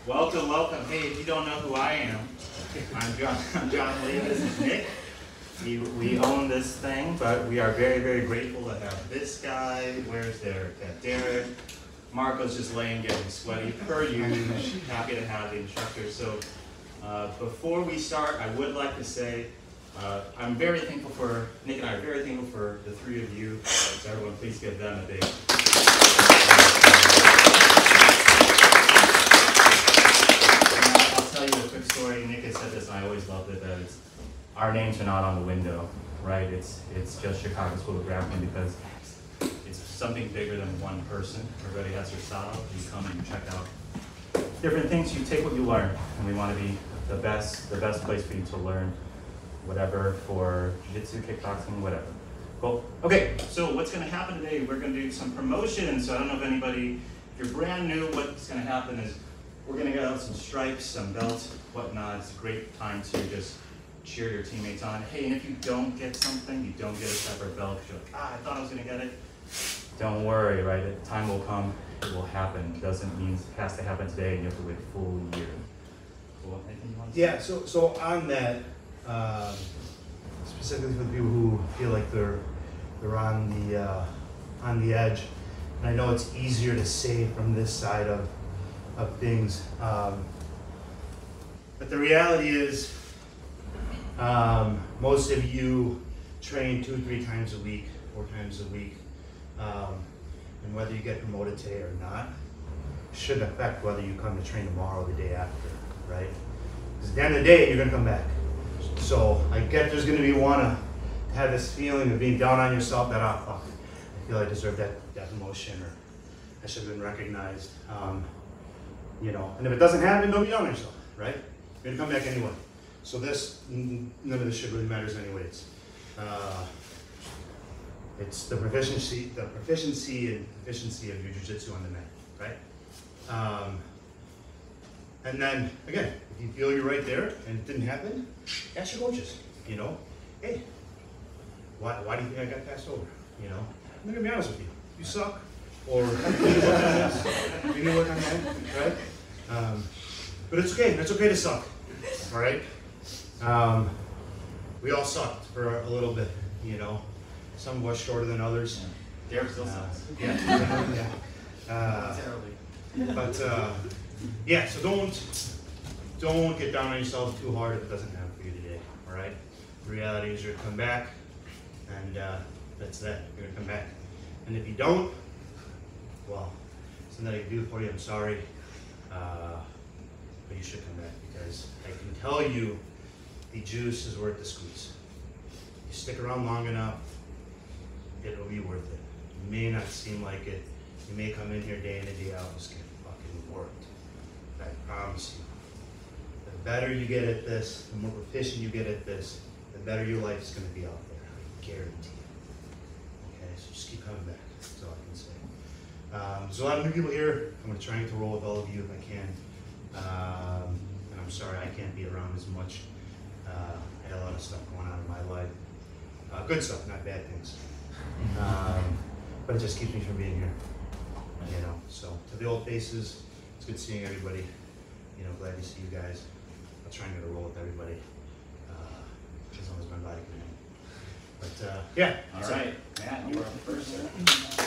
Welcome, welcome. Hey, if you don't know who I am, I'm John Lee. This is Nick. We own this thing, but we are very, very grateful to have this guy. Where's Derek? Got Derek. Marco's just laying, getting sweaty per usual. Happy to have the instructor. So before we start, I would like to say I'm very thankful for, Nick and I are very thankful for the three of you. So everyone, please give them a big. I'll tell you a quick story. Nick has said this, and I always loved it, that our names are not on the window, right? It's just Chicago School of Grafting because it's something bigger than one person. Everybody has their style. You come and you check out different things. You take what you learn, and we want to be the best place for you to learn whatever for jiu-jitsu, kickboxing, whatever. Cool. Okay, so what's going to happen today, we're going to do some promotion. So I don't know if anybody, if you're brand new, what's going to happen is we're going to get out some stripes, some belts, whatnot. It's a great time to just cheer your teammates on. Hey, and if you don't get something, you don't get a separate belt, because you're like, I thought I was going to get it. Don't worry, right? Time will come, it will happen. It doesn't mean it has to happen today and you have to wait a full year. Cool. Anything you want to say? Yeah, so on that, specifically for the people who feel like they're on the edge, and I know it's easier to say from this side of things, but the reality is most of you train 2-3 times a week, 4 times a week, and whether you get promoted today or not shouldn't affect whether you come to train tomorrow or the day after, right? Because at the end of the day, you're going to come back. So I get there's going to be one to have this feeling of being down on yourself that, oh, fuck, I feel I deserve that promotion, or I should have been recognized. You know, and if it doesn't happen, don't be down on yourself, right? You're going to come back anyway. So none of this shit really matters anyways. It's the proficiency and efficiency of your jiu-jitsu on the mat, right? And then, again, if you feel you're right there and it didn't happen, ask your coaches, you know, hey, why do you think I got passed over, you know? I'm gonna be honest with you, you suck, or you need to work on that, right? But it's okay to suck, all right? We all sucked for a little bit, you know. Some of us shorter than others. Yeah. Derek still sucks. Yeah. Terribly. But yeah, so don't get down on yourself too hard if it doesn't happen for you today, all right? The reality is you're gonna come back, and that's that. You're gonna come back. And if you don't, well, something I can do for you, I'm sorry. But you should come back, because I can tell you the juice is worth the squeeze. You stick around long enough, it'll be worth it. It may not seem like it. You may come in here day in and day out and just get fucking worked. I promise you. The better you get at this, the more proficient you get at this, the better your life is going to be out there. I guarantee it. Okay, so just keep coming back. That's all I can say. There's a lot of new people here. I'm going to try and get to roll with all of you if I can. And I'm sorry I can't be around as much. I had a lot of stuff going on in my life. Good stuff, not bad things. But it just keeps me from being here. You know, so to the old faces, it's good seeing everybody. You know, glad to see you guys. I'll try and get a roll with everybody as long as my body can. But yeah. All right, Matt, you were up first, sir.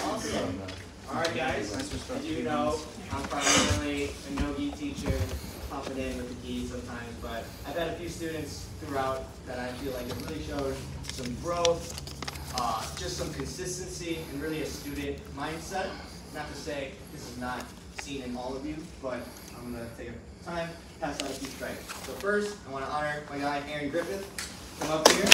Awesome. All right, guys. As you know, I'm primarily a no-gi teacher. Pop it in with the gi sometimes, but I've had a few students throughout that I feel like have really showed some growth, just some consistency, and really a student mindset. Not to say this is not seen in all of you, but I'm going to take a time, pass out a few strikes. So first, I want to honor my guy, Aaron Griffith. Come up here.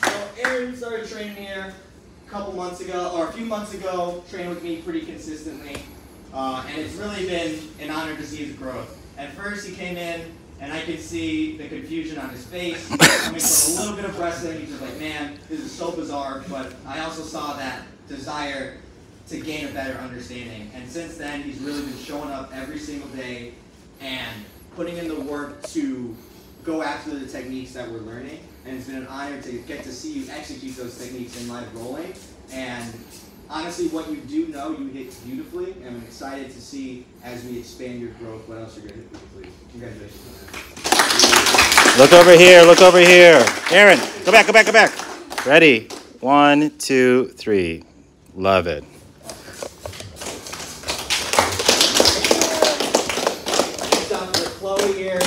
So Aaron started training here a couple months ago, or a few months ago, trained with me pretty consistently. And it's really been an honor to see his growth. At first, he came in, and I could see the confusion on his face. Coming from a little bit of wrestling, he's just like, man, this is so bizarre. But I also saw that desire to gain a better understanding. And since then, he's really been showing up every single day and putting in the work to go after the techniques that we're learning and it's been an honor to get to see you execute those techniques in live rolling. And honestly, what you do know, you hit beautifully, and I'm excited to see as we expand your growth what else you're going to hit beautifully. Congratulations on that. Look over here, look over here. Aaron, go back, go back, go back. Ready? 1, 2, 3. Love it. Next up for Chloe here.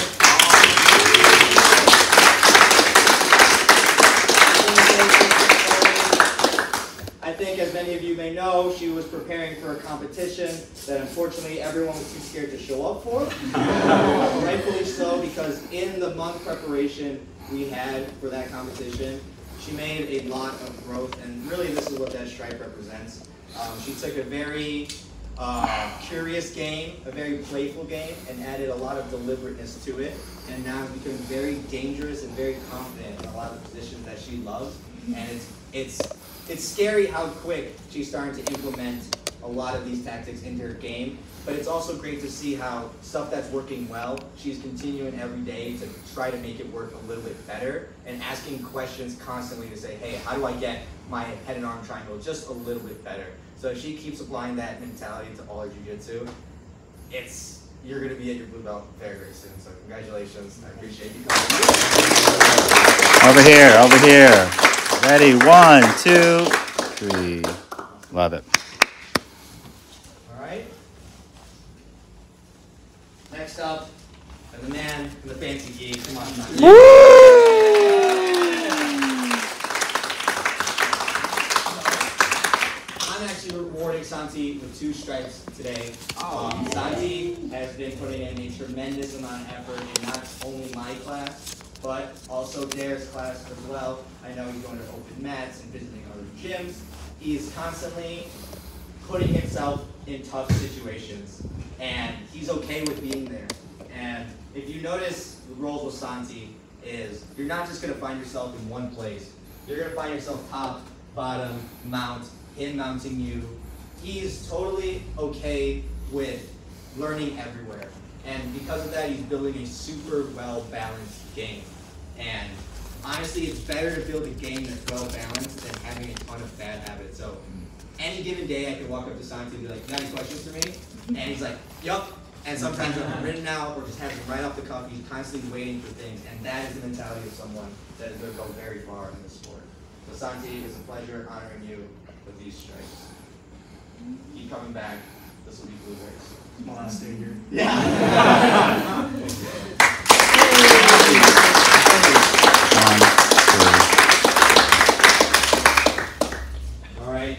I think, as many of you may know, she was preparing for a competition that unfortunately everyone was too scared to show up for. Rightfully so, because in the month preparation we had for that competition, she made a lot of growth, and really this is what that stripe represents. She took a very curious game, a very playful game, and added a lot of deliberateness to it, and now is becoming very dangerous and very confident in a lot of the positions that she loves. And it's scary how quick she's starting to implement a lot of these tactics into her game, but it's also great to see how stuff that's working well, she's continuing every day to try to make it work a little bit better and asking questions constantly to say, hey, how do I get my head and arm triangle just a little bit better? So if she keeps applying that mentality to all her jiu-jitsu, you're going to be at your blue belt very, very soon. So congratulations. I appreciate you coming. Over here, over here. Ready? 1, 2, 3. Love it. All right. Next up, the man in the fancy gi. Come on, Santi. I'm actually rewarding Santi with 2 stripes today. Santi has been putting in a tremendous amount of effort in not only my class, but also Dare's class as well. I know he's going to open mats and visiting other gyms. He is constantly putting himself in tough situations, and he's okay with being there. And if you notice the roles with Santi is, you're not just going to find yourself in one place. You're going to find yourself top, bottom, mount, him mounting you. He's totally okay with learning everywhere. And because of that, he's building a super well-balanced game. And honestly, it's better to build a game that's well-balanced than having a ton of bad habits. So any given day, I can walk up to Santi and be like, you got any questions for me? And he's like, yup. And sometimes I'm written out or just have him right off the cuff. He's constantly waiting for things. And that is the mentality of someone that is going to go very far in the sport. So Santi, it's a pleasure honoring you with these stripes. Keep coming back. This will be blueberries. My last day here. Yeah. All right.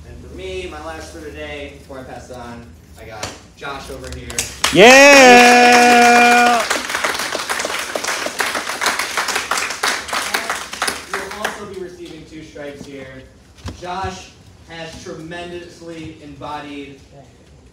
And for me, my last for today, before I pass it on, I got Josh over here. Yeah! You'll also be receiving 2 stripes here. Josh has tremendously embodied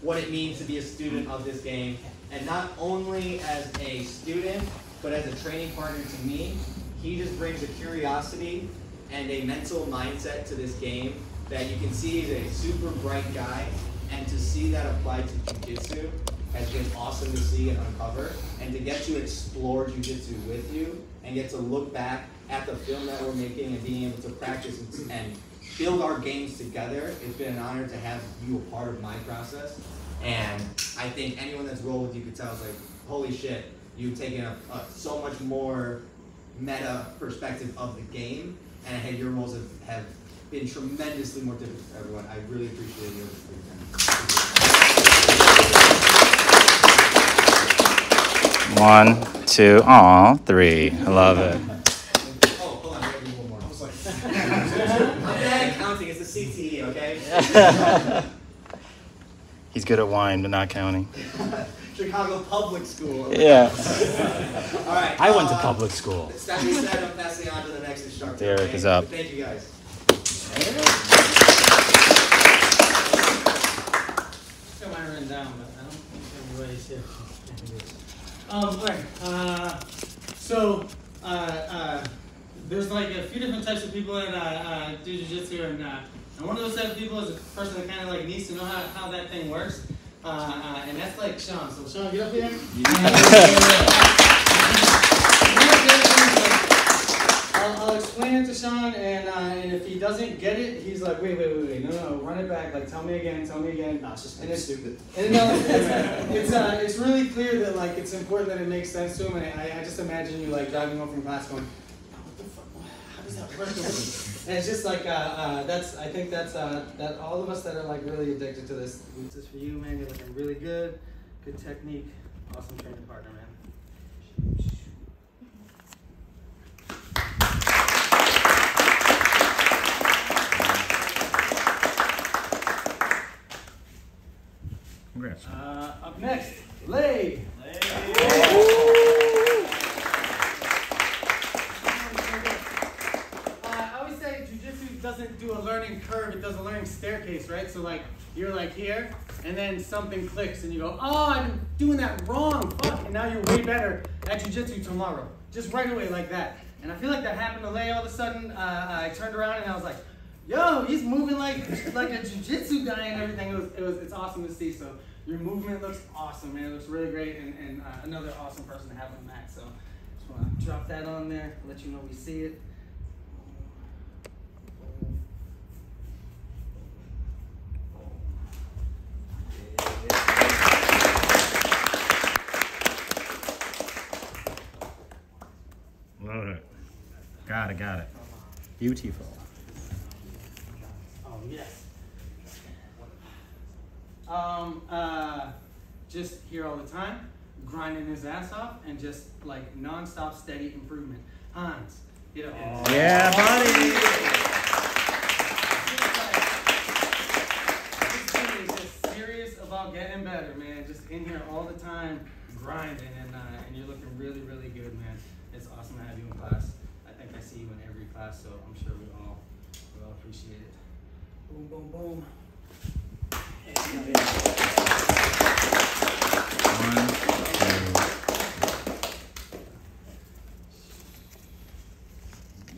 what it means to be a student of this game. And not only as a student, but as a training partner to me, he just brings a curiosity and a mental mindset to this game that you can see he's a super bright guy. And to see that applied to jiu-jitsu has been awesome to see and uncover. And to get to explore jiu-jitsu with you and get to look back at the film that we're making and being able to practice and build our games together, it's been an honor to have you a part of my process. And I think anyone that's rolled with you could tell, it's like, holy shit, you've taken a so much more meta perspective of the game. And I think your roles have been tremendously more difficult for everyone. I really appreciate your time. 1, 2, aw, 3. I love it. Oh, hold on, I gotta do one more. I was like, I'm bad at counting. It's the CTE, okay? He's good at wine, but not counting. Chicago Public School. Okay? Yeah. All right. I went to public school. That being said, I'm passing on to the next instructor. Derek okay? is up. Thank you, guys. Got mine written down, but I don't think everybody's here. Alright, so there's like a few different types of people that do jiu-jitsu, and one of those type of people is a person that kind of like needs to know how that thing works, and that's like Sean. So Sean, get up here. I'll explain it to Sean, and if he doesn't get it, he's like, wait, no, run it back, like, tell me again. No, it's just stupid. And no, it's really clear that, like, it's important that it makes sense to him, and I just imagine you, like, driving home from class going, what the fuck, how does that work? And it's just like, I think that's that all of us that are, like, really addicted to this is for you, man. You're looking really good technique, awesome training partner, man. Congrats. Up next, Lay. I always say jiu-jitsu doesn't do a learning curve, it does a learning staircase, right? So like, you're like here, and then something clicks and you go, oh, I've been doing that wrong, fuck, and now you're way better at jiu-jitsu tomorrow. Just right away like that. And I feel like that happened to Lay all of a sudden. I turned around and I was like, yo, he's moving like a jiu-jitsu guy and everything. It's awesome to see. So your movement looks awesome, man. It looks really great, and another awesome person to have on the mat. So just want to drop that on there, let you know we see it. Load it. Got it. Beautiful. Oh, yes. Just here all the time, grinding his ass off, and just like non-stop steady improvement. Hans, get up here. Yeah, buddy. This kid is just serious about getting better, man. Just in here all the time, grinding, and you're looking really, really good, man. It's awesome to have you in class. I think I see you in every class, so I'm sure we all appreciate it. Boom, boom, boom.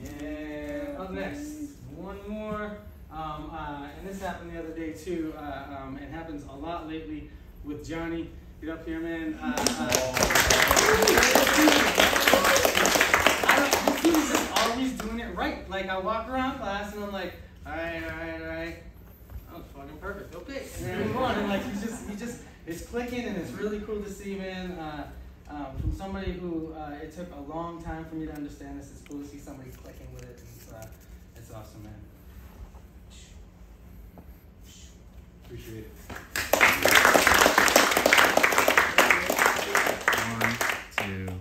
And up next, one more. And this happened the other day too. It happens a lot lately with Johnny. Get up here, man. This dude is just always doing it right. Like I walk around class and I'm like, all right. Oh, fucking perfect. Okay. And then we move on. And like he just it's clicking, and it's really cool to see, man. From somebody who it took a long time for me to understand this. It's cool to see somebody clicking with it, and it's awesome, man. Appreciate it. 1, 2,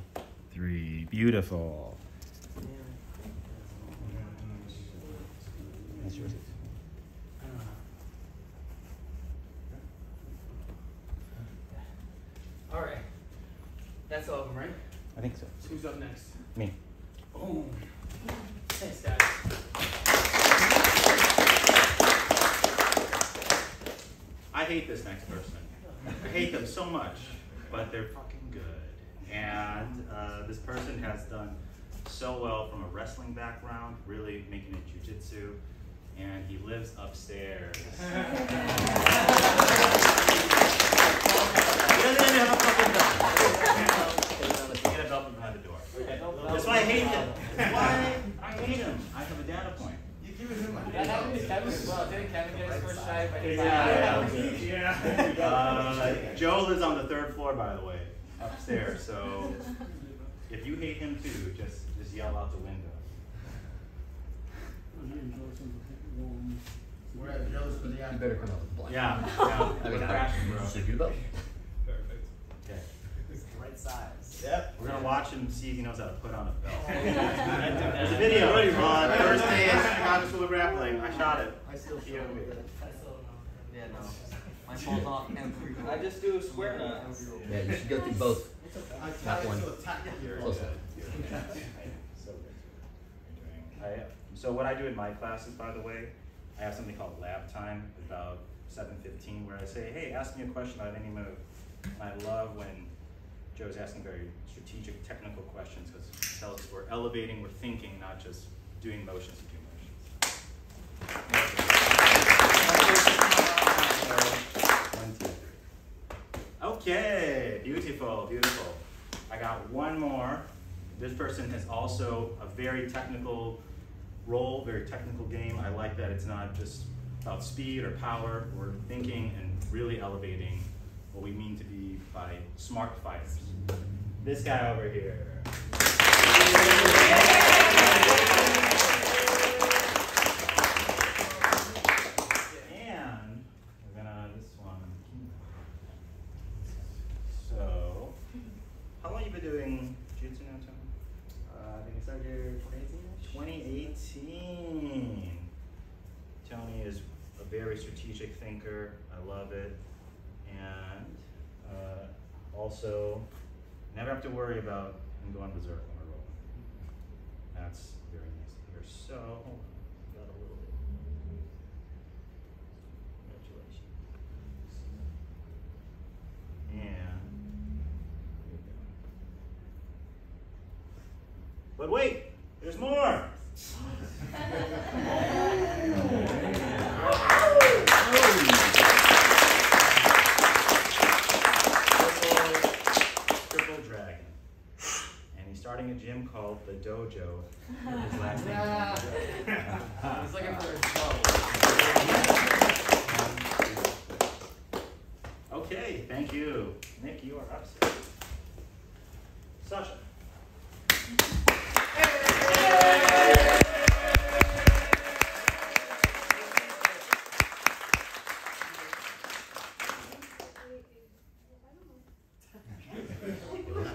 3. Beautiful. That's yours. All right. That's all of them, right? I think so. So who's up next? Me. Boom. Thanks, guys. I hate this next person. I hate them so much, but they're fucking good. And this person has done so well from a wrestling background, really making it jiu-jitsu, and he lives upstairs. He doesn't even have a fucking belt. He had a belt behind the door. That's why I hate him. That's why I hate him. I have a data point. That happened to Kevin as well. Didn't Kevin get his first shot? Yeah. Joe lives on the 3rd floor, by the way, upstairs. So if you hate him too, just yell out the window. We're at Joe's for the You better come up with a blank. Yeah. We're crashing, bro. Should do both. Perfect. Okay. It's the right size. Yep. We're gonna watch him see if he knows how to put on a belt. There's a video on Thursday at Chicago School of Grappling. I shot it. I still Yeah. Yeah, no. My falls off. I just do a square nut. Yeah, you should go through both. That one. Close enough. So what I do in my classes, by the way, I have something called lab time, about 7:15, where I say, hey, ask me a question about any move. And I love when Joe's asking very strategic, technical questions, because it tells us we're elevating, we're thinking, not just doing motions to do motions. 1, 2, 3. Okay, beautiful. I got one more. This person has also a very technical role, very technical game. I like that it's not just about speed or power. We're thinking and really elevating what we mean to be by smart fighters. This guy over here. And we're gonna, this one. So, how long have you been doing jiu-jitsu now, Tony? I think I started here 2018-ish. 2018. Tony is a very strategic thinker. I love it. And also, never have to worry about him going berserk on a roll. That's very nice to hear. So, hold on, got a little bit. Congratulations. And here we go. But wait, there's more. Triple Dragon. And he's starting a gym called The Dojo. His last name. He's looking for a show. Okay, thank you. Nick, you are up, sir. Sasha.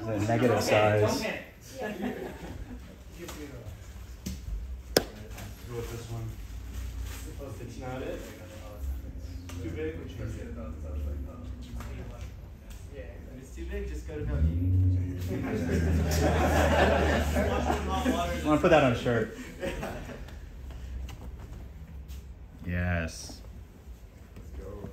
The negative size. Go with this one. It's not it. Too big. We change it. Yeah, if it's too big, just go to no eating. I want to put that on a shirt. Yes. Let's go.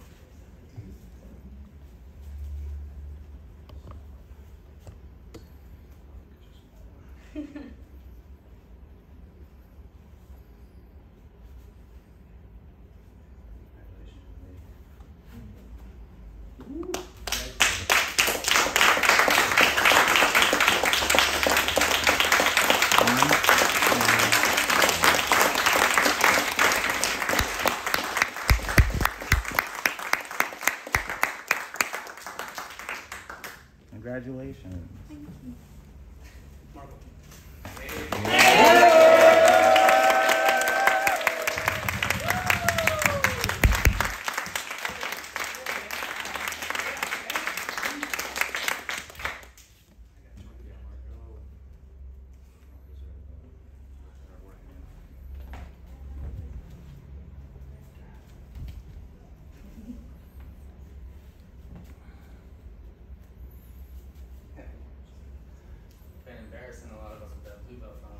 Congratulations. Been embarrassing a lot of us with that blue belt on.